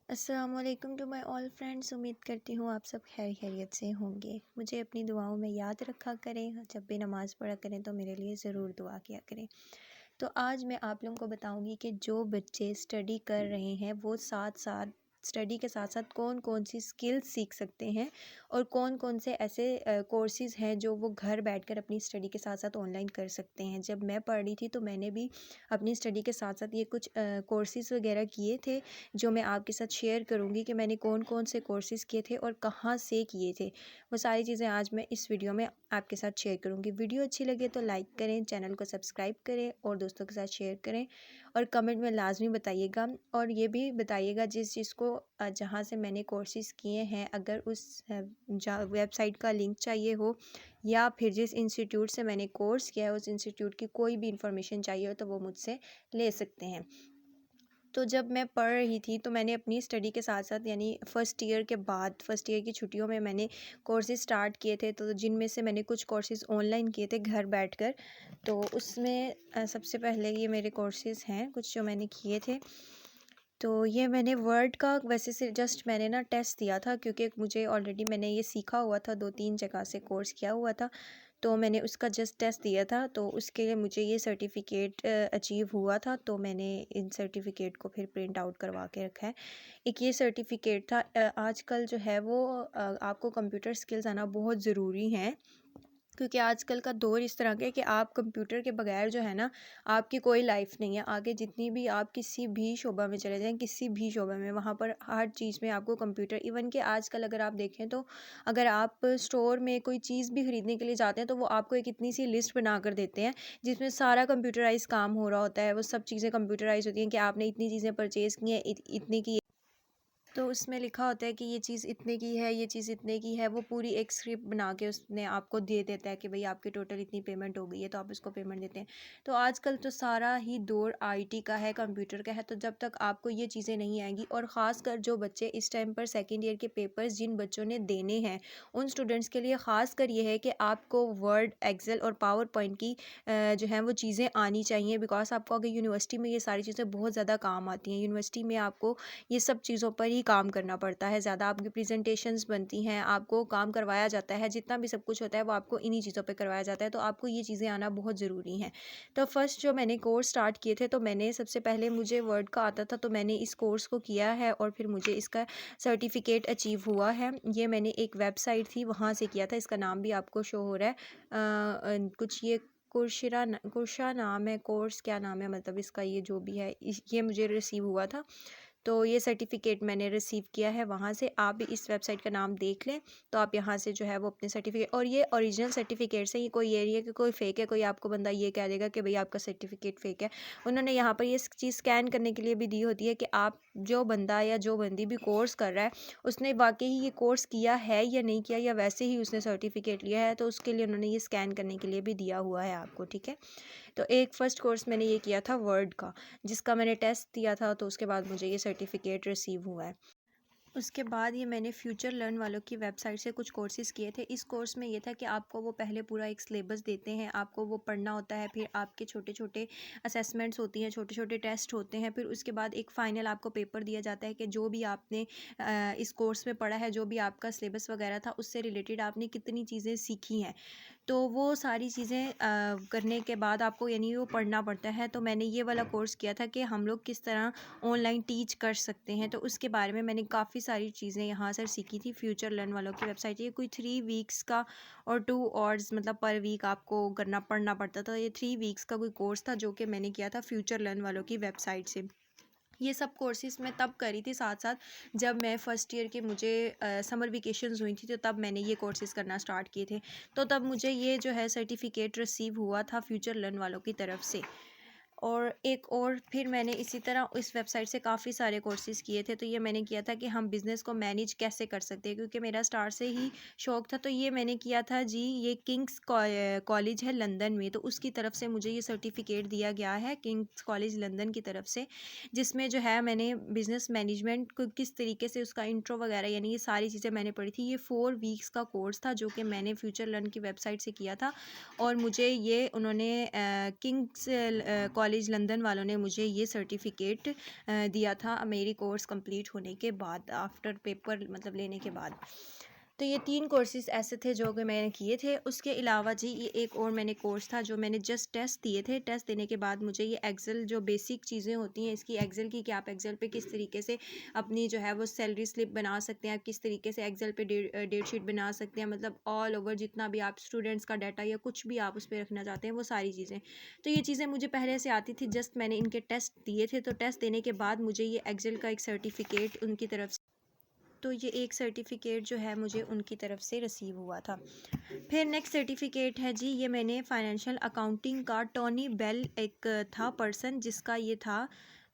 अस्सलामुअलैकुम to my all friends. उम्मीद करती हूँ आप सब खैर खैरियत से होंगे। मुझे अपनी दुआओं में याद रखा करें, जब भी नमाज़ पढ़ा करें तो मेरे लिए ज़रूर दुआ किया करें। तो आज मैं आप लोगों को बताऊंगी कि जो बच्चे स्टडी कर रहे हैं वो साथ साथ स्टडी के साथ साथ कौन कौन सी स्किल्स सीख सकते हैं और कौन कौन से ऐसे कोर्सेज़ हैं जो वो घर बैठकर अपनी स्टडी के साथ साथ ऑनलाइन कर सकते हैं। जब मैं पढ़ रही थी तो मैंने भी अपनी स्टडी के साथ साथ ये कुछ कोर्सेज़ वगैरह किए थे, जो मैं आपके साथ शेयर करूँगी कि मैंने कौन कौन से कोर्सेज़ किए थे और कहाँ से किए थे। वो सारी चीज़ें आज मैं इस वीडियो में आपके साथ शेयर करूँगी। वीडियो अच्छी लगे तो लाइक करें, चैनल को सब्सक्राइब करें और दोस्तों के साथ शेयर करें और कमेंट में लाजमी बताइएगा। और ये भी बताइएगा जिस चीज़ को जहाँ से मैंने कोर्सेज़ किए हैं, अगर उस वेबसाइट का लिंक चाहिए हो या फिर जिस इंस्टीट्यूट से मैंने कोर्स किया है उस इंस्टीट्यूट की कोई भी इंफॉर्मेशन चाहिए हो तो वो मुझसे ले सकते हैं। तो जब मैं पढ़ रही थी तो मैंने अपनी स्टडी के साथ साथ यानी फ़र्स्ट ईयर के बाद फ़र्स्ट ईयर की छुट्टियों में मैंने कोर्सेज़ स्टार्ट किए थे, तो जिनमें से मैंने कुछ कोर्सेज़ ऑनलाइन किए थे घर बैठकर। तो उसमें सबसे पहले ये मेरे कोर्सेज़ हैं कुछ जो मैंने किए थे। तो ये मैंने वर्ड का वैसे से जस्ट मैंने ना टेस्ट दिया था, क्योंकि मुझे ऑलरेडी मैंने ये सीखा हुआ था, 2-3 जगह से कोर्स किया हुआ था। तो मैंने उसका जस्ट टेस्ट दिया था, तो उसके लिए मुझे ये सर्टिफ़िकेट अचीव हुआ था। तो मैंने इन सर्टिफ़िकेट को फिर प्रिंट आउट करवा के रखा है। एक ये सर्टिफ़िकेट था। आजकल जो है वो आपको कंप्यूटर स्किल्स आना बहुत ज़रूरी है, क्योंकि आजकल का दौर इस तरह का है कि आप कंप्यूटर के बगैर जो है ना, आपकी कोई लाइफ नहीं है। आगे जितनी भी आप किसी भी शोबा में चले जाएं, किसी भी शोबे में, वहाँ पर हर चीज़ में आपको कंप्यूटर, इवन कि आजकल अगर आप देखें तो अगर आप स्टोर में कोई चीज़ भी ख़रीदने के लिए जाते हैं तो वो आपको एक इतनी सी लिस्ट बना कर देते हैं जिसमें सारा कंप्यूटराइज काम हो रहा होता है। वो सब चीज़ें कंप्यूटराइज होती हैं कि आपने इतनी चीज़ें परचेज़ की हैं, इतने की। तो उसमें लिखा होता है कि ये चीज़ इतने की है, ये चीज़ इतने की है। वो पूरी एक स्क्रिप्ट बना के उसने आपको दे देता है कि भाई आपकी टोटल इतनी पेमेंट हो गई है, तो आप उसको पेमेंट देते हैं। तो आजकल तो सारा ही दौर आईटी का है, कंप्यूटर का है। तो जब तक आपको ये चीज़ें नहीं आएंगी, और ख़ासकर जो बच्चे इस टाइम पर सेकेंड ईयर के पेपर्स जिन बच्चों ने देने हैं, उन स्टूडेंट्स के लिए ख़ासकर ये है कि आपको वर्ड, एक्सेल और पावर पॉइंट की जो है वो चीज़ें आनी चाहिए। बिकॉज आपको आगे यूनिवर्सिटी में ये सारी चीज़ें बहुत ज़्यादा काम आती हैं। यूनिवर्सिटी में आपको ये सब चीज़ों पर ही काम करना पड़ता है, ज़्यादा आपकी प्रेजेंटेशंस बनती हैं, आपको काम करवाया जाता है, जितना भी सब कुछ होता है वो आपको इन्हीं चीज़ों पे करवाया जाता है। तो आपको ये चीज़ें आना बहुत ज़रूरी हैं। तो फर्स्ट जो मैंने कोर्स स्टार्ट किए थे, तो मैंने सबसे पहले मुझे वर्ड का आता था, तो मैंने इस कोर्स को किया है और फिर मुझे इसका सर्टिफिकेट अचीव हुआ है। ये मैंने एक वेबसाइट थी वहाँ से किया था, इसका नाम भी आपको शो हो रहा है। कुछ ये कुर्शा नाम है, कोर्स क्या नाम है, मतलब इसका ये जो भी है, ये मुझे रिसीव हुआ था। तो ये सर्टिफ़िकेट मैंने रिसीव किया है वहाँ से। आप भी इस वेबसाइट का नाम देख लें, तो आप यहाँ से जो है वो अपने सर्टिफ़िकेट, और ये ओरिजिनल सर्टिफ़िकेट्स हैं, ये कोई ये नहीं है कि कोई फ़ेक है, कोई आपको बंदा ये कह देगा कि भई आपका सर्टिफ़िकेट फ़ेक है। उन्होंने यहाँ पर ये चीज़ स्कैन करने के लिए भी दी होती है कि आप जो बंदा या जो बंदी भी कोर्स कर रहा है, उसने वाक़ई ये कोर्स किया है या नहीं किया, या वैसे ही उसने सर्टिफ़िकेट लिया है, तो उसके लिए उन्होंने ये स्कैन करने के लिए भी दिया हुआ है आपको, ठीक है। तो एक फ़र्स्ट कोर्स मैंने ये किया था वर्ड का, जिसका मैंने टेस्ट दिया था, तो उसके बाद मुझे ये सर्टिफ़िकेट रिसीव हुआ है। उसके बाद ये मैंने फ्यूचर लर्न वालों की वेबसाइट से कुछ कोर्सेज़ किए थे। इस कोर्स में ये था कि आपको वो पहले पूरा एक सिलेबस देते हैं, आपको वो पढ़ना होता है, फिर आपके छोटे छोटे असेसमेंट्स होती हैं, छोटे छोटे टेस्ट होते हैं, फिर उसके बाद एक फ़ाइनल आपको पेपर दिया जाता है कि जो भी आपने इस कोर्स में पढ़ा है, जो भी आपका सिलेबस वगैरह था, उससे रिलेटेड आपने कितनी चीज़ें सीखी हैं। तो वो सारी चीज़ें करने के बाद आपको यानी वो पढ़ना पड़ता है। तो मैंने ये वाला कोर्स किया था कि हम लोग किस तरह ऑनलाइन टीच कर सकते हैं, तो उसके बारे में मैंने काफ़ी सारी चीज़ें यहाँ से सीखी थी। फ्यूचर लर्न वालों की वेबसाइट, ये कोई 3 वीक्स का और 2 आवर्स मतलब पर वीक आपको करना पढ़ना पड़ता था। ये 3 वीक्स का कोई कोर्स था जो कि मैंने किया था फ्यूचर लर्न वालों की वेबसाइट से। ये सब कोर्सेज़ मैं तब करी थी साथ साथ, जब मैं फ़र्स्ट ईयर की मुझे समर वेकेशंस हुई थी, तो तब मैंने ये कोर्सेज़ करना स्टार्ट किए थे। तो तब मुझे ये जो है सर्टिफ़िकेट रिसीव हुआ था फ्यूचर लर्न वालों की तरफ से। और एक और फिर मैंने इसी तरह इस वेबसाइट से काफ़ी सारे कोर्सेज़ किए थे। तो ये मैंने किया था कि हम बिज़नेस को मैनेज कैसे कर सकते हैं, क्योंकि मेरा स्टार्ट से ही शौक़ था। तो ये मैंने किया था जी, ये किंग्स कॉलेज है लंदन में, तो उसकी तरफ से मुझे ये सर्टिफ़िकेट दिया गया है, किंग्स कॉलेज लंदन की तरफ से, जिसमें जो है मैंने बिज़नेस मैनेजमेंट को किस तरीके से उसका इंट्रो वगैरह यानी ये सारी चीज़ें मैंने पढ़ी थी। ये 4 वीक्स का कोर्स था जो कि मैंने फ्यूचर लर्न की वेबसाइट से किया था, और मुझे ये उन्होंने किंग्स कॉलेज लंदन वालों ने मुझे ये सर्टिफिकेट दिया था मेरी कोर्स कंप्लीट होने के बाद, आफ्टर पेपर मतलब लेने के बाद। तो ये 3 कोर्सेज़ ऐसे थे जो कि मैंने किए थे। उसके अलावा जी ये एक और मैंने कोर्स था जो मैंने जस्ट टेस्ट दिए थे। टेस्ट देने के बाद मुझे ये एक्सेल जो बेसिक चीज़ें होती हैं इसकी एक्सेल की, कि आप एक्सेल पे किस तरीके से अपनी जो है वो सैलरी स्लिप बना सकते हैं, आप किस तरीके से एक्सेल पे डेट शीट बना सकते हैं, मतलब ऑल ओवर जितना भी आप स्टूडेंट्स का डाटा या कुछ भी आप उस पे रखना चाहते हैं वो सारी चीज़ें। तो ये चीज़ें मुझे पहले से आती थी, जस्ट मैंने इनके टेस्ट दिए थे। तो टेस्ट देने के बाद मुझे ये एक्सेल का एक सर्टिफिकेट उनकी तरफ से, तो ये एक सर्टिफिकेट जो है मुझे उनकी तरफ से रिसीव हुआ था। फिर नेक्स्ट सर्टिफिकेट है जी, ये मैंने फाइनेंशियल अकाउंटिंग का, टोनी बेल एक था पर्सन जिसका ये था।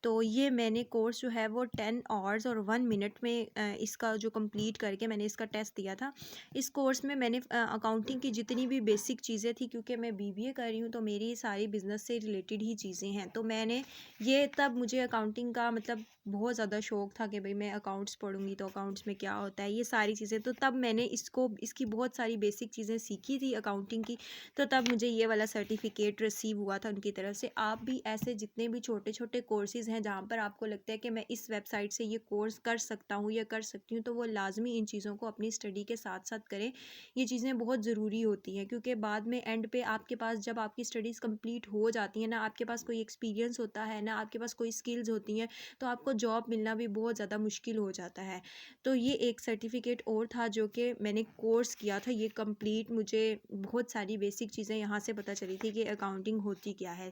तो ये मैंने कोर्स जो है वो 10 आवर्स और 1 मिनट में इसका जो कंप्लीट करके मैंने इसका टेस्ट दिया था। इस कोर्स में मैंने अकाउंटिंग की जितनी भी बेसिक चीज़ें थी, क्योंकि मैं बीबीए कर रही हूँ तो मेरी सारी बिज़नेस से रिलेटेड ही चीज़ें हैं। तो मैंने ये, तब मुझे अकाउंटिंग का मतलब बहुत ज़्यादा शौक़ था कि भाई मैं अकाउंट्स पढ़ूँगी तो अकाउंट्स में क्या होता है, ये सारी चीज़ें। तो तब मैंने इसकी बहुत सारी बेसिक चीज़ें सीखी थी अकाउंटिंग की। तो तब मुझे ये वाला सर्टिफिकेट रिसीव हुआ था उनकी तरफ से। आप भी ऐसे जितने भी छोटे छोटे कोर्सेज़ हैं जहाँ पर आपको लगता है कि मैं इस वेबसाइट से ये कोर्स कर सकता हूँ या कर सकती हूँ, तो वो लाजमी इन चीज़ों को अपनी स्टडी के साथ साथ करें। ये चीज़ें बहुत ज़रूरी होती हैं, क्योंकि बाद में एंड पे आपके पास जब आपकी स्टडीज़ कंप्लीट हो जाती हैं ना, आपके पास कोई एक्सपीरियंस होता है ना, आपके पास कोई स्किल्स होती हैं, तो आपको जॉब मिलना भी बहुत ज़्यादा मुश्किल हो जाता है। तो ये एक सर्टिफिकेट और था जो कि मैंने कोर्स किया था, ये कंप्लीट मुझे बहुत सारी बेसिक चीज़ें यहाँ से पता चली थी कि अकाउंटिंग होती क्या है।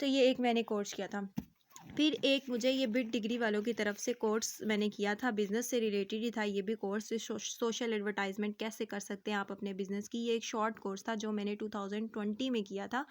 तो ये एक मैंने कोर्स किया था। फिर एक मुझे ये बिट डिग्री वालों की तरफ से कोर्स मैंने किया था, बिज़नेस से रिलेटेड ही था ये भी कोर्स। सोशल एडवर्टाइजमेंट कैसे कर सकते हैं आप अपने बिज़नेस की, ये एक शॉर्ट कोर्स था जो मैंने 2020 में किया था।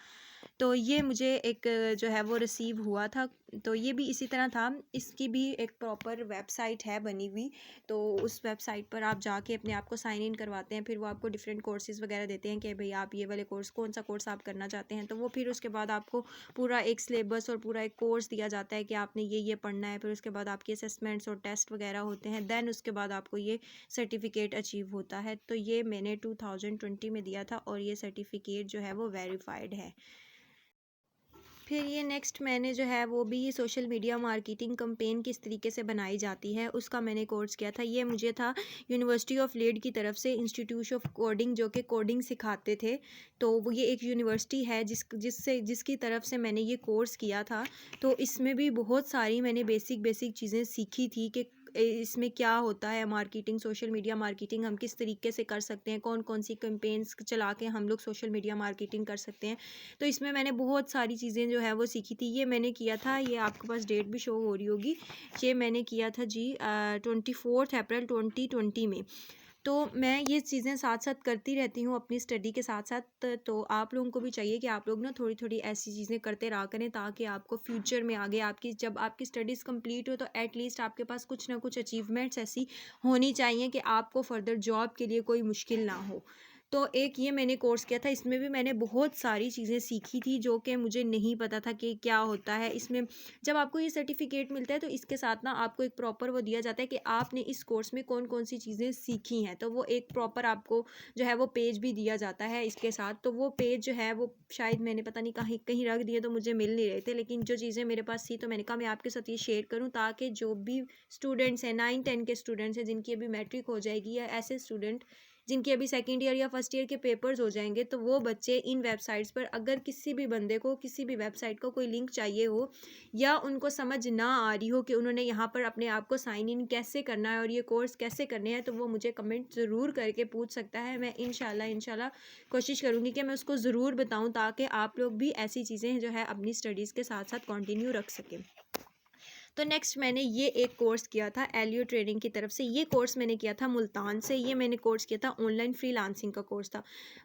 तो ये मुझे एक जो है वो रिसीव हुआ था। तो ये भी इसी तरह था, इसकी भी एक प्रॉपर वेबसाइट है बनी हुई। तो उस वेबसाइट पर आप जाके अपने आप को साइन इन करवाते हैं, फिर वो आपको डिफरेंट कोर्सेज़ वगैरह देते हैं कि भाई आप ये वाले कोर्स, कौन सा कोर्स आप करना चाहते हैं। तो वो फिर उसके बाद आपको पूरा एक सिलेबस और पूरा एक कोर्स दिया जाता है कि आपने ये पढ़ना है। फिर उसके बाद आपके असेसमेंट्स और टेस्ट वगैरह होते हैं, देन उसके बाद आपको ये सर्टिफिकेट अचीव होता है। तो ये मैंने 2020 में दिया था और ये सर्टिफिकेट जो है वो वेरीफाइड है। फिर ये नेक्स्ट मैंने जो है वो भी सोशल मीडिया मार्केटिंग कैंपेन किस तरीके से बनाई जाती है उसका मैंने कोर्स किया था। ये मुझे था यूनिवर्सिटी ऑफ लीड की तरफ से, इंस्टीट्यूट ऑफ कोडिंग, जो कि कोडिंग सिखाते थे। तो वो ये एक यूनिवर्सिटी है जिसकी तरफ से मैंने ये कोर्स किया था। तो इसमें भी बहुत सारी मैंने बेसिक चीज़ें सीखी थी कि इसमें क्या होता है मार्केटिंग, सोशल मीडिया मार्केटिंग हम किस तरीके से कर सकते हैं, कौन कौन सी कैंपेन्स चला के हम लोग सोशल मीडिया मार्केटिंग कर सकते हैं। तो इसमें मैंने बहुत सारी चीज़ें जो है वो सीखी थी। ये मैंने किया था, ये आपके पास डेट भी शो हो रही होगी, ये मैंने किया था जी 24 अप्रैल 2020 में। तो मैं ये चीज़ें साथ साथ करती रहती हूँ अपनी स्टडी के साथ साथ। तो आप लोगों को भी चाहिए कि आप लोग ना थोड़ी थोड़ी ऐसी चीज़ें करते रहा करें, ताकि आपको फ्यूचर में आगे जब आपकी स्टडीज़ कंप्लीट हो तो एटलीस्ट आपके पास कुछ ना कुछ अचीवमेंट्स ऐसी होनी चाहिए कि आपको फर्दर जॉब के लिए कोई मुश्किल ना हो। तो एक ये मैंने कोर्स किया था, इसमें भी मैंने बहुत सारी चीज़ें सीखी थी जो कि मुझे नहीं पता था कि क्या होता है इसमें। जब आपको ये सर्टिफिकेट मिलता है तो इसके साथ ना आपको एक प्रॉपर वो दिया जाता है कि आपने इस कोर्स में कौन कौन सी चीज़ें सीखी हैं। तो वो एक प्रॉपर आपको जो है वो पेज भी दिया जाता है इसके साथ। तो वो पेज जो है वो शायद मैंने पता नहीं कहीं कहीं रख दिए, तो मुझे मिल नहीं रहे थे, लेकिन जो चीज़ें मेरे पास थी तो मैंने कहा मैं आपके साथ ये शेयर करूँ, ताकि जो भी स्टूडेंट्स हैं 9-10 के स्टूडेंट्स हैं जिनकी अभी मैट्रिक हो जाएगी, या ऐसे स्टूडेंट जिनके अभी सेकंड ईयर या फर्स्ट ईयर के पेपर्स हो जाएंगे, तो वो बच्चे इन वेबसाइट्स पर, अगर किसी भी बंदे को किसी भी वेबसाइट का कोई लिंक चाहिए हो, या उनको समझ ना आ रही हो कि उन्होंने यहाँ पर अपने आप को साइन इन कैसे करना है और ये कोर्स कैसे करने हैं, तो वो मुझे कमेंट ज़रूर करके पूछ सकता है। मैं इंशाल्लाह कोशिश करूँगी कि मैं उसको ज़रूर बताऊँ, ताकि आप लोग भी ऐसी चीज़ें जो है अपनी स्टडीज़ के साथ साथ कंटिन्यू रख सकें। तो नेक्स्ट मैंने ये एक कोर्स किया था एलियो ट्रेनिंग की तरफ से। ये कोर्स मैंने किया था मुल्तान से। ये मैंने कोर्स किया था ऑनलाइन फ्रीलांसिंग का कोर्स था।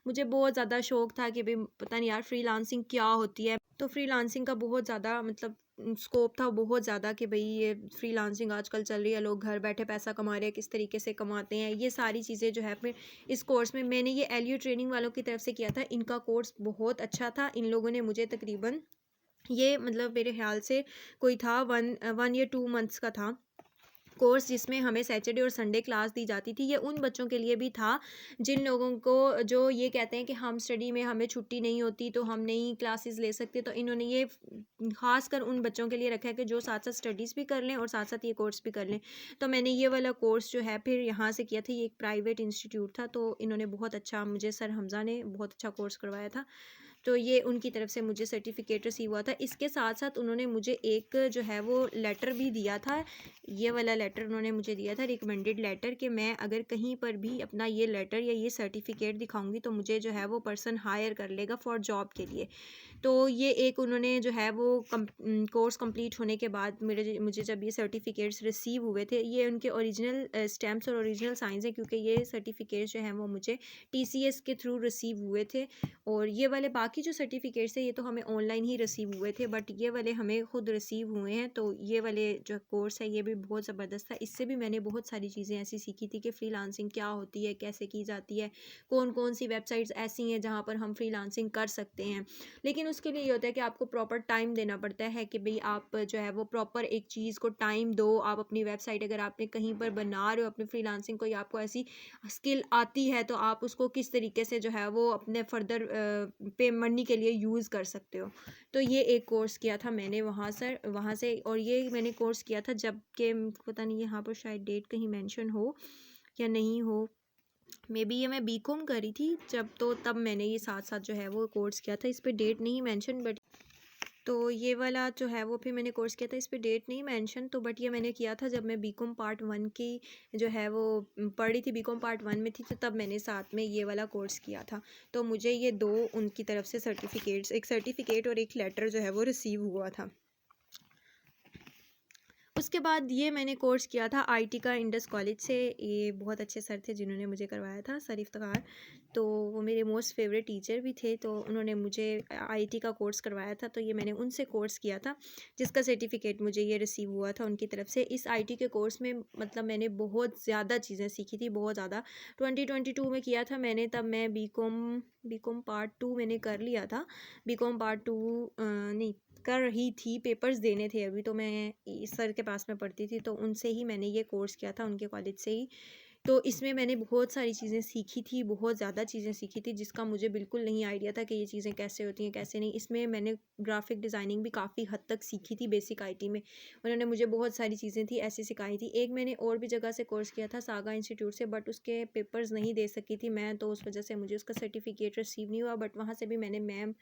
मुझे बहुत ज़्यादा शौक था कि भाई पता नहीं यार फ्रीलांसिंग क्या होती है। तो फ्रीलांसिंग का बहुत ज़्यादा मतलब स्कोप था बहुत ज़्यादा कि भाई ये फ्रीलांसिंग आजकल चल रही है, लोग घर बैठे पैसा कमा रहे हैं, किस तरीके से कमाते हैं, ये सारी चीज़ें जो है फिर इस कोर्स में मैंने ये एलियो ट्रेनिंग वालों की तरफ से किया था। इनका कोर्स बहुत अच्छा था। इन लोगों ने मुझे तकरीबन ये मतलब मेरे ख्याल से कोई था 1 या 2 मंथ्स का था। कोर्स जिसमें हमें सैटरडे और संडे क्लास दी जाती थी, ये उन बच्चों के लिए भी था जिन लोगों को जो ये कहते हैं कि हम स्टडी में हमें छुट्टी नहीं होती तो हम नहीं क्लासेस ले सकते। तो इन्होंने ये ख़ास कर उन बच्चों के लिए रखा है कि जो साथ साथ स्टडीज़ भी कर लें और साथ साथ ये कोर्स भी कर लें। तो मैंने ये वाला कोर्स जो है फिर यहाँ से किया था। ये एक प्राइवेट इंस्टीट्यूट था, तो इन्होंने बहुत अच्छा, मुझे सर हमज़ा ने बहुत अच्छा कोर्स करवाया था। तो ये उनकी तरफ से मुझे सर्टिफिकेट रिसीव हुआ था। इसके साथ साथ उन्होंने मुझे एक जो है वो लेटर भी दिया था। ये वाला लेटर उन्होंने मुझे दिया था, रिकमेंडेड लेटर, कि मैं अगर कहीं पर भी अपना ये लेटर या ये सर्टिफिकेट दिखाऊंगी तो मुझे जो है वो पर्सन हायर कर लेगा फॉर जॉब के लिए। तो ये एक उन्होंने जो है वो कोर्स कंप्लीट होने के बाद मुझे जब ये सर्टिफिकेट्स रिसीव हुए थे, ये उनके ओरिजिनल स्टैम्प्स और ओरिजिनल साइंस हैं, क्योंकि ये सर्टिफिकेट्स जो हैं वो मुझे TCS के थ्रू रिसीव हुए थे। और ये वाले बाकी जो सर्टिफिकेट्स हैं ये तो हमें ऑनलाइन ही रिसीव हुए थे, बट ये वाले हमें खुद रिसीव हुए हैं। तो ये वाले जो कोर्स है ये भी बहुत ज़बरदस्त था। इससे भी मैंने बहुत सारी चीज़ें ऐसी सीखी थी कि फ्रीलांसिंग क्या होती है, कैसे की जाती है, कौन कौन सी वेबसाइट्स ऐसी हैं जहाँ पर हम फ्रीलांसिंग कर सकते हैं। लेकिन उसके लिए ये होता है कि आपको प्रॉपर टाइम देना पड़ता है कि भाई आप जो है वो प्रॉपर एक चीज़ को टाइम दो। आप अपनी वेबसाइट अगर आपने कहीं पर बना रहे हो अपनी फ्रीलांसिंग को, या आपको ऐसी स्किल आती है, तो आप उसको किस तरीके से जो है वो अपने फर्दर पे मनी के लिए यूज़ कर सकते हो। तो ये एक कोर्स किया था मैंने वहाँ से। और ये मैंने कोर्स किया था जब के, पता नहीं यहाँ पर शायद डेट कहीं मेंशन हो या नहीं हो, मे बी ये मैं बीकॉम करी थी जब, तो तब मैंने ये साथ साथ जो है वो कोर्स किया था। इस पर डेट नहीं मेंशन, बट तो ये वाला जो है वो फिर मैंने कोर्स किया था, इस पे डेट नहीं मेंशन, तो बट ये मैंने किया था जब मैं बीकॉम पार्ट 1 की जो है वो पढ़ रही थी, बीकॉम पार्ट 1 में थी, तो तब मैंने साथ में ये वाला कोर्स किया था। तो मुझे ये दो उनकी तरफ से सर्टिफिकेट्स, एक सर्टिफिकेट और एक लेटर जो है वो रिसीव हुआ था। उसके बाद ये मैंने कोर्स किया था IT का इंडस कॉलेज से। ये बहुत अच्छे सर थे जिन्होंने मुझे करवाया था, सर इफ्तिखार। तो वो मेरे मोस्ट फेवरेट टीचर भी थे, तो उन्होंने मुझे IT का कोर्स करवाया था। तो ये मैंने उनसे कोर्स किया था, जिसका सर्टिफिकेट मुझे ये रिसीव हुआ था उनकी तरफ से। इस IT के कोर्स में मतलब मैंने बहुत ज़्यादा चीज़ें सीखी थी, बहुत ज़्यादा। 2022 में किया था मैंने, तब मैं बीकॉम पार्ट 2 मैंने कर लिया था। बीकॉम पार्ट 2 नहीं कर रही थी, पेपर्स देने थे अभी, तो मैं सर के पास में पढ़ती थी, तो उनसे ही मैंने ये कोर्स किया था, उनके कॉलेज से ही। तो इसमें मैंने बहुत सारी चीज़ें सीखी थी, बहुत ज़्यादा चीज़ें सीखी थी, जिसका मुझे बिल्कुल नहीं आइडिया था कि ये चीज़ें कैसे होती हैं कैसे नहीं। इसमें मैंने ग्राफिक डिज़ाइनिंग भी काफ़ी हद तक सीखी थी बेसिक IT में। उन्होंने मुझे बहुत सारी चीज़ें थी ऐसी सिखाई थी। एक मैंने और भी जगह से कोर्स किया था, सागा इंस्टीट्यूट से, बट उसके पेपर्स नहीं दे सकी थी मैं, तो उस वजह से मुझे उसका सर्टिफिकेट रिसीव नहीं हुआ। बट वहाँ से भी मैंने, मैम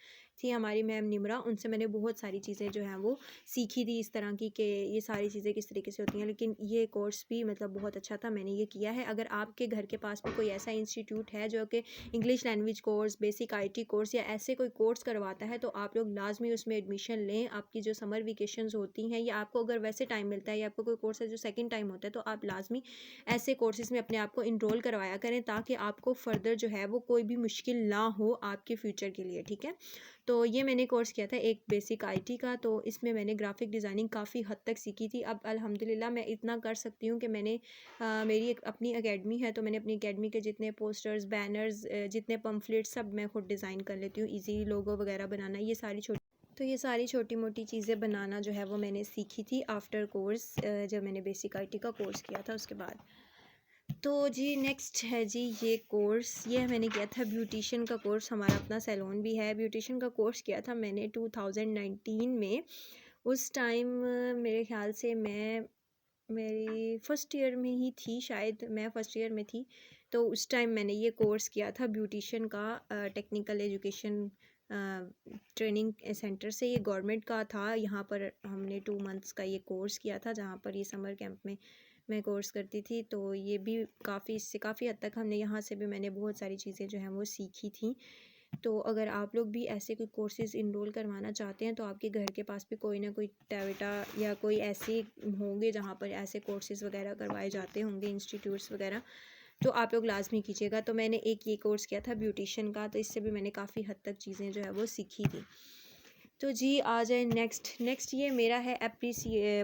थी हमारी मैम निमरा, उनसे मैंने बहुत सारी चीज़ें जो हैं वो सीखी थी इस तरह की, कि ये सारी चीज़ें किस तरीके से होती हैं। लेकिन ये कोर्स भी मतलब बहुत अच्छा था, मैंने ये किया है। अगर आपके घर के पास में कोई ऐसा इंस्टीट्यूट है जो कि English language course, basic IT course या ऐसे कोई कोर्स करवाता है, तो आप लोग लाजमी उसमें एडमिशन लें। आपकी जो समर वेकेशंस होती हैं, या आपको अगर वैसे टाइम मिलता है, या आपको कोई कोर्स है जो सेकंड टाइम होता है, तो आप लाजमी ऐसे कोर्सेज़ में अपने आप को इनरोल करवाया करें, ताकि आपको फ़र्दर जो है वो कोई भी मुश्किल ना हो आपके फ्यूचर के लिए, ठीक है। तो ये मैंने कोर्स किया था एक बेसिक IT का, तो इसमें मैंने ग्राफिक डिज़ाइनिंग काफ़ी हद तक सीखी थी। अब अल्हम्दुलिल्लाह मैं इतना कर सकती हूँ कि मैंने मेरी एक अपनी एकेडमी है, तो मैंने अपनी एकेडमी के जितने पोस्टर्स, बैनर्स, जितने पम्फलेट्स सब मैं खुद डिज़ाइन कर लेती हूँ। ईज़ी लोगो वगैरह बनाना, ये सारी छोटी मोटी चीज़ें बनाना जो है वो मैंने सीखी थी आफ्टर कोर्स, जब मैंने बेसिक IT का कोर्स किया था उसके बाद। तो जी नेक्स्ट है जी ये कोर्स, ये मैंने किया था ब्यूटिशियन का कोर्स। हमारा अपना सैलून भी है। ब्यूटिशियन का कोर्स किया था मैंने 2019 में। उस टाइम मेरे ख़्याल से मैं मेरी फ़र्स्ट ईयर में ही थी, शायद मैं फ़र्स्ट ईयर में थी। तो उस टाइम मैंने ये कोर्स किया था ब्यूटिशियन का, टेक्निकल एजुकेशन ट्रेनिंग सेंटर से। ये गवर्नमेंट का था। यहाँ पर हमने 2 मंथ्स का ये कोर्स किया था, जहाँ पर ये समर कैंप में मैं कोर्स करती थी। तो ये भी इससे काफ़ी हद तक हमने यहाँ से भी मैंने बहुत सारी चीज़ें जो हैं वो सीखी थी। तो अगर आप लोग भी ऐसे कोई कोर्सेज़ इनरोल करवाना चाहते हैं, तो आपके घर के पास भी कोई ना कोई टैवेटा या कोई ऐसे होंगे जहाँ पर ऐसे कोर्सेज़ वगैरह करवाए जाते होंगे, इंस्टीट्यूट्स वगैरह, तो आप लोग लाजमी कीजिएगा। तो मैंने एक ये कोर्स किया था ब्यूटिशियन का, तो इससे भी मैंने काफ़ी हद तक चीज़ें जो है वो सीखी थी। तो जी आ जाए नेक्स्ट ये मेरा है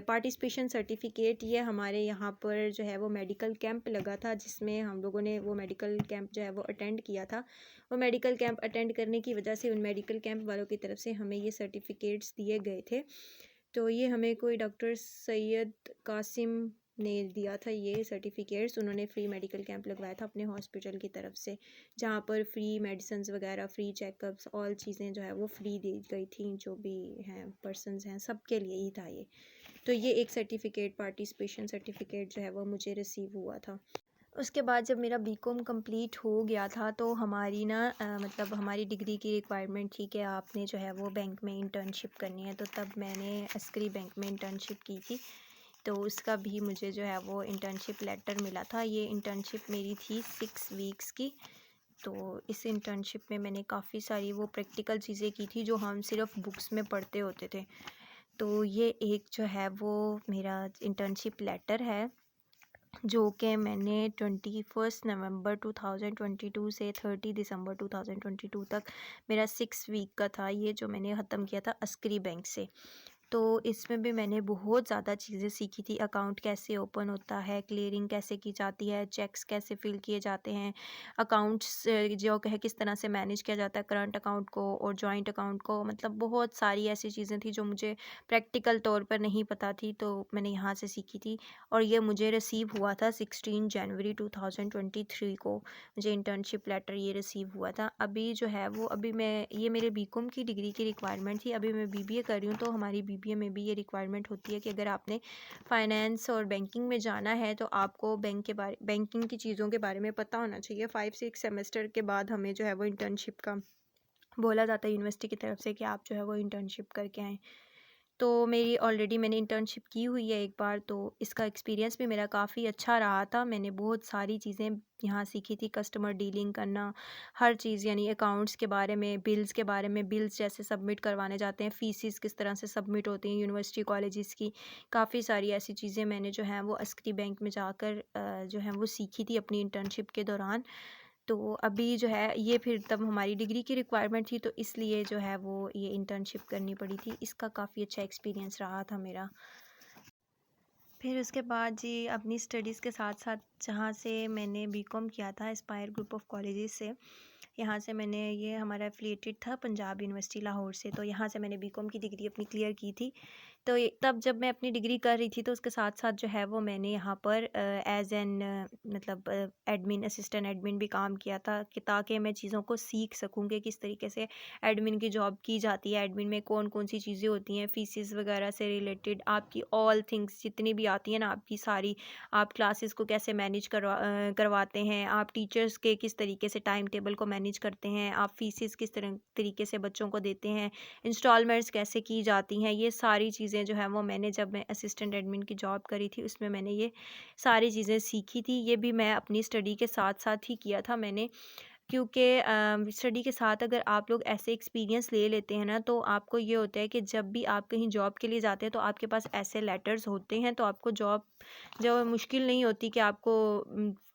पार्टिसिपेशन सर्टिफिकेट। ये हमारे यहाँ पर जो है वो मेडिकल कैंप लगा था, जिसमें हम लोगों ने वो मेडिकल कैंप जो है वो अटेंड किया था। वो मेडिकल कैंप अटेंड करने की वजह से उन मेडिकल कैंप वालों की तरफ से हमें ये सर्टिफिकेट्स दिए गए थे। तो ये हमें कोई डॉक्टर सैयद कासिम ने दिया था ये सर्टिफिकेट्स। उन्होंने फ्री मेडिकल कैंप लगवाया था अपने हॉस्पिटल की तरफ से, जहाँ पर फ्री मेडिसिन्स वगैरह, फ्री चेकअप्स, ऑल चीज़ें जो है वो फ्री दी गई थी। जो भी हैं पर्सनस हैं सबके लिए ही था ये। तो ये एक सर्टिफिकेट, पार्टिसिपेशन सर्टिफिकेट जो है वो मुझे रिसीव हुआ था। उसके बाद जब मेरा बीकॉम कंप्लीट हो गया था तो हमारी ना मतलब हमारी डिग्री की रिक्वायरमेंट थी कि आपने जो है वो बैंक में इंटर्नशिप करनी है। तो तब मैंने अस्करी बैंक में इंटर्नशिप की थी। तो उसका भी मुझे जो है वो इंटर्नशिप लेटर मिला था। ये इंटर्नशिप मेरी थी 6 वीक्स की। तो इस इंटर्नशिप में मैंने काफ़ी सारी वो प्रैक्टिकल चीज़ें की थी जो हम सिर्फ बुक्स में पढ़ते होते थे। तो ये एक जो है वो मेरा इंटर्नशिप लेटर है, जो कि मैंने 21 नवंबर 2022 से 30 दिसंबर 2022 तक मेरा 6 वीक का था ये, जो मैंने ख़त्म किया था अस्करी बैंक से। तो इसमें भी मैंने बहुत ज़्यादा चीज़ें सीखी थी। अकाउंट कैसे ओपन होता है, क्लियरिंग कैसे की जाती है, चेक्स कैसे फ़िल किए जाते हैं, अकाउंट्स जो है किस तरह से मैनेज किया जाता है, करंट अकाउंट को और जॉइंट अकाउंट को। मतलब बहुत सारी ऐसी चीज़ें थी जो मुझे प्रैक्टिकल तौर पर नहीं पता थी, तो मैंने यहाँ से सीखी थी। और ये मुझे रिसीव हुआ था 16 जनवरी 2023 को, मुझे इंटर्नशिप लेटर ये रिसीव हुआ था। अभी जो है वो ये मेरे बीकॉम की डिग्री की रिक्वायरमेंट थी। अभी मैं बीबीए कर रही हूँ, तो हमारी बीबीए में भी ये रिक्वायरमेंट होती है कि अगर आपने फाइनेंस और बैंकिंग में जाना है तो आपको बैंकिंग की चीज़ों के बारे में पता होना चाहिए। 5-6 सेमेस्टर के बाद हमें जो है वो इंटर्नशिप का बोला जाता है यूनिवर्सिटी की तरफ से कि आप जो है वो इंटर्नशिप करके आएँ। तो मैंने इंटर्नशिप की हुई है एक बार, तो इसका एक्सपीरियंस भी मेरा काफ़ी अच्छा रहा था। मैंने बहुत सारी चीज़ें यहाँ सीखी थी, कस्टमर डीलिंग करना, हर चीज़, यानी अकाउंट्स के बारे में, बिल्स के बारे में, बिल्स जैसे सबमिट करवाने जाते हैं, फ़ीसेस किस तरह से सबमिट होती हैं यूनिवर्सिटी कॉलेजेस की। काफ़ी सारी ऐसी चीज़ें मैंने जो है वो अस्करी बैंक में जाकर जो है वो सीखी थी अपनी इंटर्नशिप के दौरान। तो अभी जो है ये फिर तब हमारी डिग्री की रिक्वायरमेंट थी, तो इसलिए जो है वो ये इंटर्नशिप करनी पड़ी थी। इसका काफ़ी अच्छा एक्सपीरियंस रहा था मेरा। फिर उसके बाद जी अपनी स्टडीज़ के साथ साथ जहाँ से मैंने बीकॉम किया था एस्पायर ग्रुप ऑफ कॉलेजेस से, यहाँ से मैंने ये हमारा एफिलिएटेड था पंजाब यूनिवर्सिटी लाहौर से, तो यहाँ से मैंने बीकॉम की डिग्री अपनी क्लियर की थी। तो तब जब मैं अपनी डिग्री कर रही थी तो उसके साथ साथ जो है वो मैंने यहाँ पर एज एन मतलब एडमिन, असिस्टेंट एडमिन भी काम किया था, कि ताकि मैं चीज़ों को सीख सकूँ कि किस तरीके से एडमिन की जॉब की जाती है, एडमिन में कौन कौन सी चीज़ें होती हैं, फीसिस वगैरह से रिलेटेड आपकी ऑल थिंग्स जितनी भी आती हैं ना आपकी सारी, आप क्लासेस को कैसे मैनेज करवाते हैं, आप टीचर्स के किस तरीके से टाइम टेबल को मैनेज करते हैं, आप फीसिस किस तरीके से बच्चों को देते हैं, इंस्टॉलमेंट्स कैसे की जाती हैं, ये सारी चीज़ें जो हैं वो मैंने जब मैं असिस्टेंट एडमिन की जॉब करी थी उसमें मैंने ये सारी चीज़ें सीखी थी। ये भी मैं अपनी स्टडी के साथ साथ ही किया था मैंने, क्योंकि स्टडी के साथ अगर आप लोग ऐसे एक्सपीरियंस ले लेते हैं ना, तो आपको ये होता है कि जब भी आप कहीं जॉब के लिए जाते हैं तो आपके पास ऐसे लेटर्स होते हैं, तो आपको जॉब जो मुश्किल नहीं होती कि आपको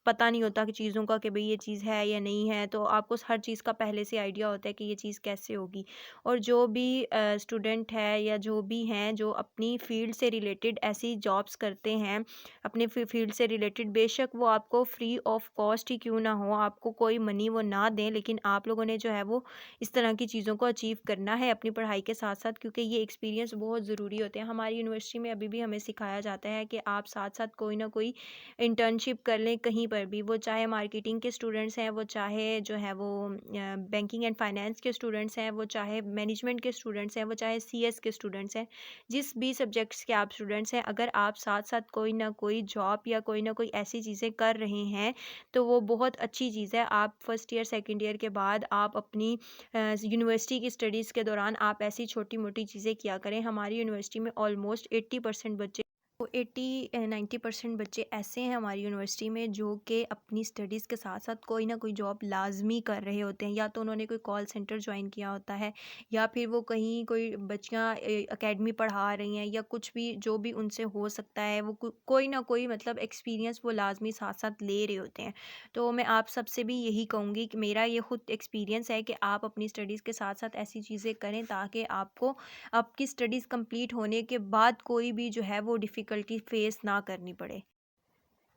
पता नहीं होता कि चीज़ों का कि भाई ये चीज़ है या नहीं है, तो आपको हर चीज़ का पहले से आइडिया होता है कि ये चीज़ कैसे होगी। और जो भी स्टूडेंट है या जो भी हैं जो अपनी फील्ड से रिलेटेड ऐसी जॉब्स करते हैं, अपने फील्ड से रिलेटेड, बेशक वो आपको फ्री ऑफ कॉस्ट ही क्यों ना हो, आपको कोई मनी वो ना दें, लेकिन आप लोगों ने जो है वो इस तरह की चीज़ों को अचीव करना है अपनी पढ़ाई के साथ साथ, क्योंकि ये एक्सपीरियंस बहुत ज़रूरी होते हैं। हमारी यूनिवर्सिटी में अभी भी हमें सिखाया जाता है कि आप साथ साथ कोई ना कोई इंटर्नशिप कर लें कहीं पर भी, वो चाहे मार्केटिंग के स्टूडेंट्स हैं, वो चाहे जो है वो बैंकिंग एंड फाइनेंस के स्टूडेंट्स हैं, वो चाहे मैनेजमेंट के स्टूडेंट्स हैं, वो चाहे सीएस के स्टूडेंट्स हैं, जिस भी सब्जेक्ट्स के आप स्टूडेंट्स हैं, अगर आप साथ साथ कोई ना कोई जॉब या कोई ना कोई ऐसी चीज़ें कर रहे हैं तो वो बहुत अच्छी चीज़ है। आप फर्स्ट ईयर सेकंड ईयर के बाद आप अपनी यूनिवर्सिटी की स्टडीज़ के दौरान आप ऐसी छोटी मोटी चीज़ें किया करें। हमारी यूनिवर्सिटी में ऑलमोस्ट 80% बच्चे, तो 80-90% बच्चे ऐसे हैं हमारी यूनिवर्सिटी में जो कि अपनी स्टडीज़ के साथ साथ कोई ना कोई जॉब लाजमी कर रहे होते हैं। या तो उन्होंने कोई कॉल सेंटर ज्वाइन किया होता है, या फिर वो कहीं कोई बच्चियाँ एकेडमी पढ़ा रही हैं, या कुछ भी जो भी उनसे हो सकता है, वो कोई ना कोई मतलब एक्सपीरियंस वो लाजमी साथ साथ ले रहे होते हैं। तो मैं आप सबसे भी यही कहूँगी कि मेरा ये खुद एक्सपीरियंस है कि आप अपनी स्टडीज़ के साथ साथ ऐसी चीज़ें करें ताकि आपको आपकी स्टडीज़ कंप्लीट होने के बाद कोई भी जो है वो डिफ़िकल्टी फ़ेस ना करनी पड़े।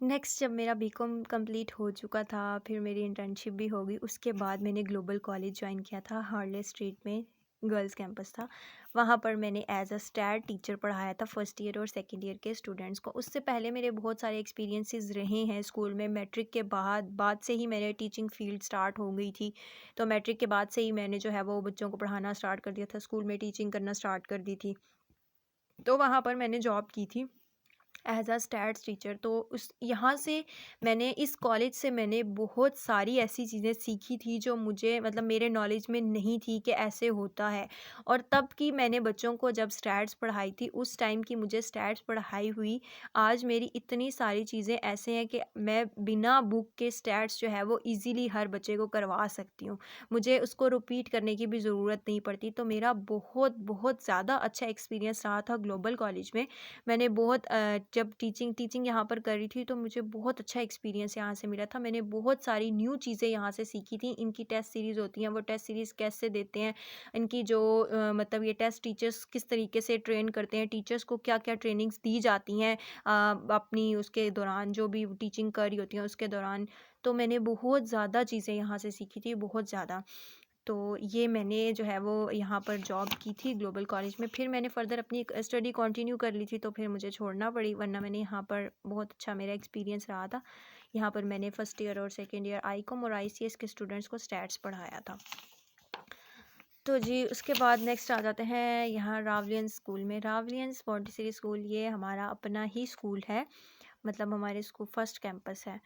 नेक्स्ट जब मेरा बीकॉम कंप्लीट हो चुका था, फिर मेरी इंटर्नशिप भी हो गई, उसके बाद मैंने ग्लोबल कॉलेज जॉइन किया था हार्ले स्ट्रीट में, गर्ल्स कैंपस था। वहाँ पर मैंने एज अ स्टैट टीचर पढ़ाया था फर्स्ट ईयर और सेकंड ईयर के स्टूडेंट्स को। उससे पहले मेरे बहुत सारे एक्सपीरियंसेस रहे हैं स्कूल में। मैट्रिक के बाद से ही मेरे टीचिंग फील्ड स्टार्ट हो गई थी। तो मैट्रिक के बाद से ही मैंने जो है वो बच्चों को पढ़ाना स्टार्ट कर दिया था, स्कूल में टीचिंग करना स्टार्ट कर दी थी। तो वहाँ पर मैंने जॉब की थी एज अ स्टैट्स टीचर। तो उस यहाँ से मैंने इस कॉलेज से मैंने बहुत सारी ऐसी चीज़ें सीखी थी जो मुझे मतलब मेरे नॉलेज में नहीं थी कि ऐसे होता है। और तब की मैंने बच्चों को जब स्टैट्स पढ़ाई थी, उस टाइम की मुझे स्टैट्स पढ़ाई हुई आज मेरी इतनी सारी चीज़ें ऐसे हैं कि मैं बिना बुक के स्टैट्स जो है वो इजीली हर बच्चे को करवा सकती हूँ। मुझे उसको रिपीट करने की भी ज़रूरत नहीं पड़ती। तो मेरा बहुत बहुत ज़्यादा अच्छा एक्सपीरियंस रहा था ग्लोबल कॉलेज में। मैंने बहुत जब टीचिंग यहाँ पर कर रही थी तो मुझे बहुत अच्छा एक्सपीरियंस यहाँ से मिला था। मैंने बहुत सारी न्यू चीज़ें यहाँ से सीखी थी। इनकी टेस्ट सीरीज़ होती हैं, वो टेस्ट सीरीज़ कैसे देते हैं, इनकी जो मतलब ये टेस्ट टीचर्स किस तरीके से ट्रेन करते हैं, टीचर्स को क्या-क्या ट्रेनिंग्स दी जाती हैं अपनी उसके दौरान जो भी टीचिंग कर रही होती हैं उसके दौरान। तो मैंने बहुत ज़्यादा चीज़ें यहाँ से सीखी थी, बहुत ज़्यादा। तो ये मैंने जो है वो यहाँ पर जॉब की थी ग्लोबल कॉलेज में। फिर मैंने फ़र्दर अपनी स्टडी कंटिन्यू कर ली थी तो फिर मुझे छोड़ना पड़ी, वरना मैंने यहाँ पर बहुत अच्छा मेरा एक्सपीरियंस रहा था। यहाँ पर मैंने फर्स्ट ईयर और सेकंड ईयर आईकॉम और आईसीएस के स्टूडेंट्स को स्टैट्स पढ़ाया था। तो जी उसके बाद नेक्स्ट आ जाते हैं यहाँ रावलियंस स्कूल में। रावलियंस मॉन्टेसरी स्कूल ये हमारा अपना ही स्कूल है, मतलब हमारे स्कूल फर्स्ट कैंपस है।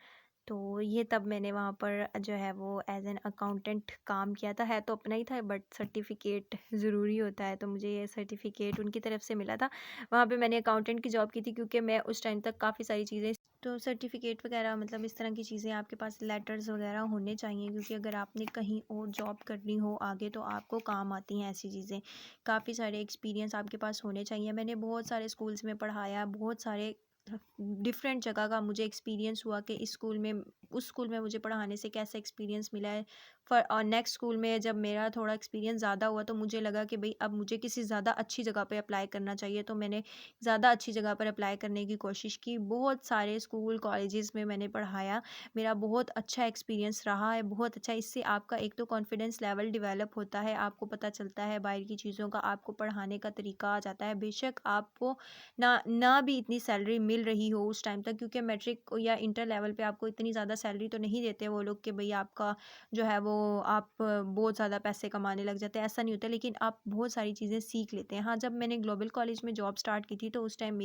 तो ये तब मैंने वहाँ पर जो है वो एज एन अकाउंटेंट काम किया था। है तो अपना ही था बट सर्टिफिकेट ज़रूरी होता है, तो मुझे ये सर्टिफिकेट उनकी तरफ से मिला था। वहाँ पे मैंने अकाउंटेंट की जॉब की थी क्योंकि मैं उस टाइम तक काफ़ी सारी चीज़ें तो सर्टिफिकेट वगैरह मतलब इस तरह की चीज़ें आपके पास लेटर्स वगैरह होने चाहिए, क्योंकि अगर आपने कहीं और जॉब करनी हो आगे तो आपको काम आती हैं ऐसी चीज़ें। काफ़ी सारे एक्सपीरियंस आपके पास होने चाहिए। मैंने बहुत सारे स्कूल्स में पढ़ाया, बहुत सारे डिफरेंट जगह का मुझे एक्सपीरियंस हुआ कि इस स्कूल में उस स्कूल में मुझे पढ़ाने से कैसा एक्सपीरियंस मिला है। और नेक्स्ट स्कूल में जब मेरा थोड़ा एक्सपीरियंस ज़्यादा हुआ तो मुझे लगा कि भाई अब मुझे किसी ज़्यादा अच्छी जगह पे अप्लाई करना चाहिए। तो मैंने ज़्यादा अच्छी जगह पर अप्लाई करने की कोशिश की। बहुत सारे स्कूल कॉलेजेस में मैंने पढ़ाया। मेरा बहुत अच्छा एक्सपीरियंस रहा है, बहुत अच्छा। इससे आपका एक तो कॉन्फिडेंस लेवल डेवलप होता है, आपको पता चलता है बाहर की चीज़ों का, आपको पढ़ाने का तरीका आ जाता है। बेशक आपको ना भी इतनी सैलरी मिल रही हो उस टाइम तक, क्योंकि मैट्रिक या इंटर लेवल पे आपको इतनी ज़्यादा सैलरी तो नहीं देते वो लोग कि भाई आपका जो है वो आप बहुत ज़्यादा पैसे कमाने लग जाते हैं, ऐसा नहीं होता। लेकिन आप बहुत सारी चीज़ें सीख लेते हैं। हाँ, जब मैंने ग्लोबल कॉलेज में जॉब स्टार्ट की थी तो उस टाइम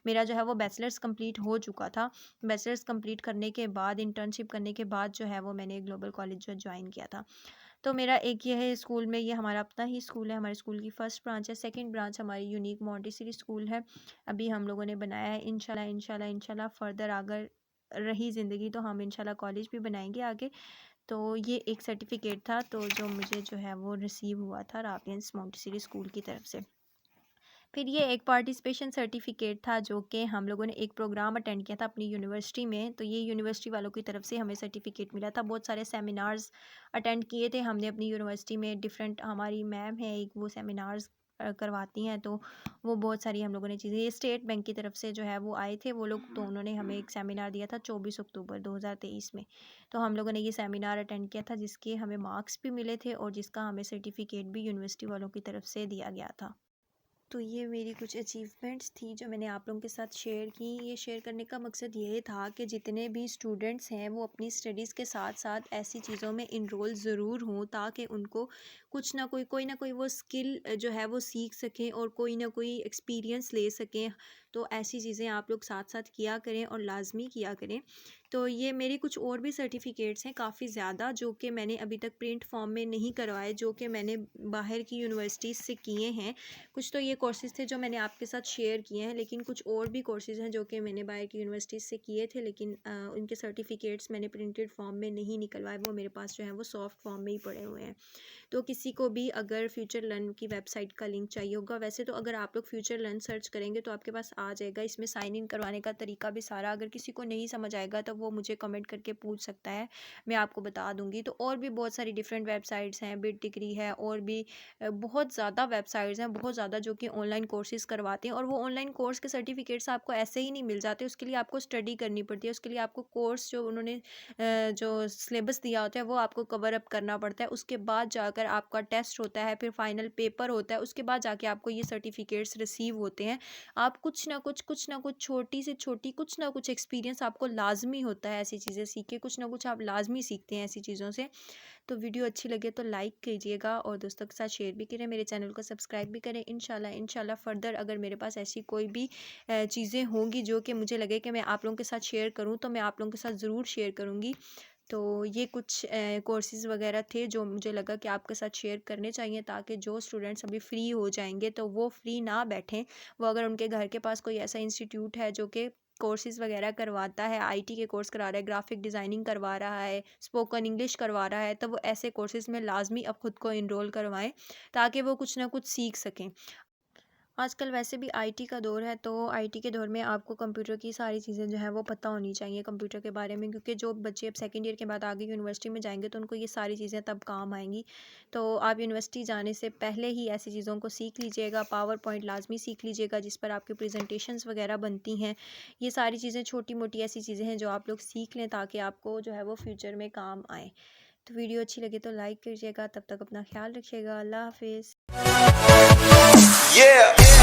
मेरा जो है वो बैचलर्स कंप्लीट हो चुका था। बैचलर्स कंप्लीट करने के बाद इंटर्नशिप करने के बाद जो है वो मैंने ग्लोबल कॉलेज जो ज्वाइन किया था। तो मेरा एक ये है स्कूल में, ये हमारा अपना ही स्कूल है, हमारे स्कूल की फर्स्ट ब्रांच है। सेकंड ब्रांच हमारी यूनिक मॉन्टेसरी स्कूल है, अभी हम लोगों ने बनाया है। इंशाल्लाह फर्दर अगर रही ज़िंदगी तो हम इंशाल्लाह कॉलेज भी बनाएंगे आगे। तो ये एक सर्टिफिकेट था तो जो मुझे जो है वो रिसीव हुआ था रावियंस मॉन्टेसरी स्कूल की तरफ से। फिर ये एक पार्टिसिपेशन सर्टिफिकेट था जो कि हम लोगों ने एक प्रोग्राम अटेंड किया था अपनी यूनिवर्सिटी में, तो ये यूनिवर्सिटी वालों की तरफ से हमें सर्टिफिकेट मिला था। बहुत सारे सेमिनार्स अटेंड किए थे हमने अपनी यूनिवर्सिटी में। डिफरेंट हमारी मैम है एक, वो सेमिनार्स करवाती हैं, तो वो बहुत सारी हम लोगों ने चीज़ें, ये स्टेट बैंक की तरफ से जो है वो आए थे वो लोग, तो उन्होंने हमें एक सेमिनार दिया था 24 अक्टूबर 2023 में। तो हम लोगों ने ये सेमिनार अटेंड किया था जिसके हमें मार्क्स भी मिले थे और जिसका हमें सर्टिफिकेट भी यूनिवर्सिटी वालों की तरफ से दिया गया था। तो ये मेरी कुछ अचीवमेंट्स थी जो मैंने आप लोगों के साथ शेयर की। ये शेयर करने का मकसद ये था कि जितने भी स्टूडेंट्स हैं वो अपनी स्टडीज़ के साथ साथ ऐसी चीज़ों में इनरोल ज़रूर हों, ताकि उनको कुछ ना कोई ना कोई वो स्किल जो है वो सीख सकें और कोई ना कोई एक्सपीरियंस ले सकें। तो ऐसी चीज़ें आप लोग साथ साथ किया करें और लाजमी किया करें। तो ये मेरे कुछ और भी सर्टिफिकेट्स हैं काफ़ी ज़्यादा जो कि मैंने अभी तक प्रिंट फॉर्म में नहीं करवाए, जो कि मैंने बाहर की यूनिवर्सिटीज़ से किए हैं। कुछ तो ये कोर्सेज़ थे जो मैंने आपके साथ शेयर किए हैं, लेकिन कुछ और भी कोर्सेज़ हैं जो कि मैंने बाहर की यूनिवर्सिटीज़ से किए थे, लेकिन उनके सर्टिफिकेट्स मैंने प्रिंटेड फॉर्म में नहीं निकलवाए। वो मेरे पास जो है वो सॉफ्ट फॉर्म में ही पड़े हुए हैं। तो किसी को भी अगर फ्यूचर लर्न की वेबसाइट का लिंक चाहिए होगा, वैसे तो अगर आप लोग फ्यूचर लर्न सर्च करेंगे तो आपके पास आ जाएगा। इसमें साइन इन करवाने का तरीका भी सारा, अगर किसी को नहीं समझ आएगा तो वो मुझे कमेंट करके पूछ सकता है, मैं आपको बता दूँगी। तो और भी बहुत सारी डिफरेंट वेबसाइट्स हैं, बिट डिग्री है और भी बहुत ज़्यादा वेबसाइट्स हैं, बहुत ज़्यादा, जो कि ऑनलाइन कोर्सेज़ करवाते हैं। और वो ऑनलाइन कोर्स के सर्टिफिकेट्स आपको ऐसे ही नहीं मिल जाते, उसके लिए आपको स्टडी करनी पड़ती है, उसके लिए आपको कोर्स जो उन्होंने जो सिलेबस दिया होता है वो आपको कवर अप करना पड़ता है। उसके बाद जाकर आपका टेस्ट होता है, फिर फाइनल पेपर होता है, उसके बाद जाके आपको ये सर्टिफिकेट्स रिसीव होते हैं। आप कुछ ना कुछ छोटी से छोटी कुछ ना कुछ एक्सपीरियंस आपको लाजमी होता है, ऐसी चीज़ें सीख के कुछ ना कुछ आप लाजमी सीखते हैं ऐसी चीज़ों से। तो वीडियो अच्छी लगे तो लाइक कीजिएगा और दोस्तों के साथ शेयर भी करें, मेरे चैनल को सब्सक्राइब भी करें। इंशाल्लाह फर्दर अगर मेरे पास ऐसी कोई भी चीज़ें होंगी जो कि मुझे लगे कि मैं आप लोगों के साथ शेयर करूं, तो मैं आप लोगों के साथ ज़रूर शेयर करूंगी। तो ये कुछ कोर्सेज़ वगैरह थे जो मुझे लगा कि आपके साथ शेयर करने चाहिए, ताकि जो स्टूडेंट्स अभी फ्री हो जाएंगे तो वो फ्री ना बैठें। वो अगर उनके घर के पास कोई ऐसा इंस्टीट्यूट है जो कि कोर्सेज़ वगैरह करवाता है, आईटी के कोर्स करा रहा है, ग्राफिक डिज़ाइनिंग करवा रहा है, स्पोकन इंग्लिश करवा रहा है, तो वो ऐसे कोर्सेज़ में लाजमी अब खुद को इनरोल करवाएं, ताकि वो कुछ ना कुछ सीख सकें। आजकल वैसे भी आईटी का दौर है, तो आईटी के दौर में आपको कंप्यूटर की सारी चीज़ें जो हैं वो पता होनी चाहिए कंप्यूटर के बारे में, क्योंकि जो बच्चे अब सेकंड ईयर के बाद आगे यूनिवर्सिटी में जाएंगे तो उनको ये सारी चीज़ें तब काम आएंगी। तो आप यूनिवर्सिटी जाने से पहले ही ऐसी चीज़ों को सीख लीजिएगा। पावर पॉइंट लाजमी सीख लीजिएगा, जिस पर आपकी प्रेजेंटेशंस वगैरह बनती हैं। ये सारी चीज़ें छोटी मोटी ऐसी चीज़ें हैं जो आप लोग सीख लें, ताकि आपको जो है वो फ्यूचर में काम आए। तो वीडियो अच्छी लगे तो लाइक कीजिएगा। तब तक अपना ख्याल रखिएगा। अल्लाह हाफिज़। Yeah.